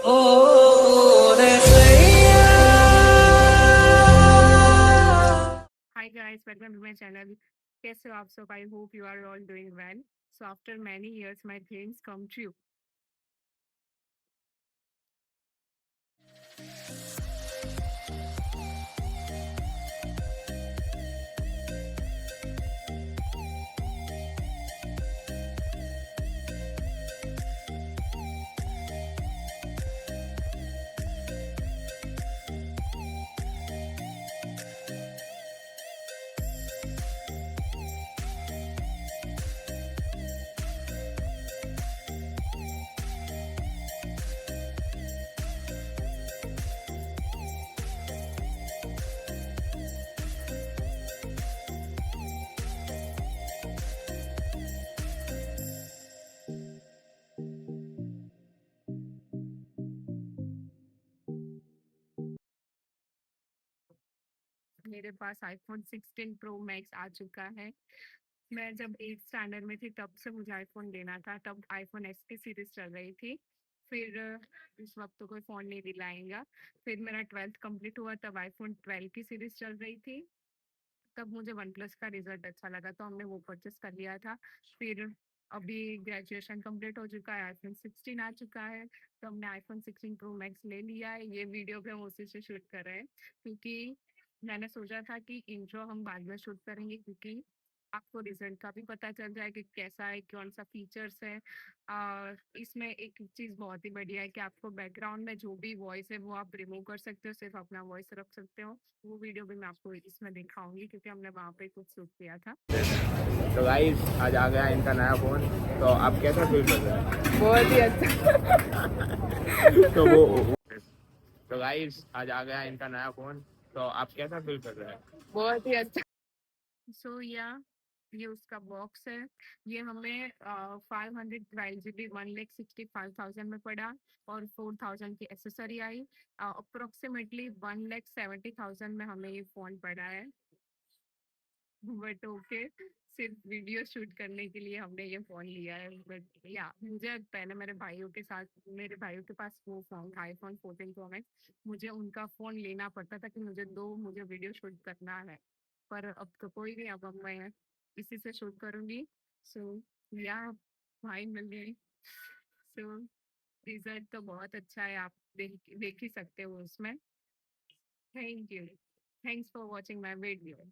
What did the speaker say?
रे Hi guys, welcome to my channel. कैसे हो आप सब? I hope you are all doing well. So after many years, my dreams come true. मेरे पास iPhone 16 pro max आ चुका है। मैं जब 8th स्टैंडर्ड में थी तब से मुझे आईफोन लेना था। तब आईफोन एस की सीरीज चल रही थी। फिर उस वक्त तो कोई फ़ोन नहीं दिलाएगा। फिर मेरा 12th कंप्लीट हुआ तब आईफोन 12 की सीरीज चल रही थी। तब मुझे वन प्लस का रिजल्ट अच्छा लगा तो हमने वो परचेस कर लिया था। फिर अभी ग्रेजुएशन कंप्लीट हो चुका है, आईफोन 16 आ चुका है, तो हमने आईफोन 16 प्रो मैक्स ले लिया है। ये वीडियो भी हम उसी से शूट कर रहे हैं क्योंकि मैंने सोचा था कि इंट्रो हम बाद में शूट करेंगे क्योंकि आपको रिजल्ट का भी पता चल जाए कि कैसा है, कौन सा फीचर्स है। और इसमें एक चीज़ बहुत ही बढ़िया है कि आपको बैकग्राउंड में जो भी वॉइस है वो आप रिमूव कर सकते हो, सिर्फ अपना वॉइस रख सकते हो। वो वीडियो भी मैं आपको इसमें दिखाऊंगी क्योंकि हमने वहाँ पे कुछ शूट किया था। तो गाइस आज आ गया इनका नया फ़ोन। तो आप कैसा फील कर रहे हैं? बहुत ही अच्छा। तो वो तो गाइस आज आ गया इनका नया फ़ोन। तो आप कैसा फील कर रहे हैं? बहुत ही अच्छा। सो या ये उसका बॉक्स है। ये हमें 512 GB 1,65,000 में पड़ा और 4,000 की एसेसरी आई। अप्रोक्सीमेटली 1,70,000 में हमें ये फ़ोन पड़ा है। बट ओके, सिर्फ वीडियो शूट करने के लिए हमने ये फोन लिया है। बट या मुझे पहले मेरे भाइयों के पास वो फोन था, आईफोन 14 प्रो मैक्स। मुझे उनका फोन लेना पड़ता था कि मुझे वीडियो शूट करना है। पर अब तो कोई नहीं, अब मैं इसी से शूट करूंगी। सो या भाई मिल गई। सो रिजल्ट तो बहुत अच्छा है, आप देख ही सकते हो उसमें। Thank you. Thanks for watching my video.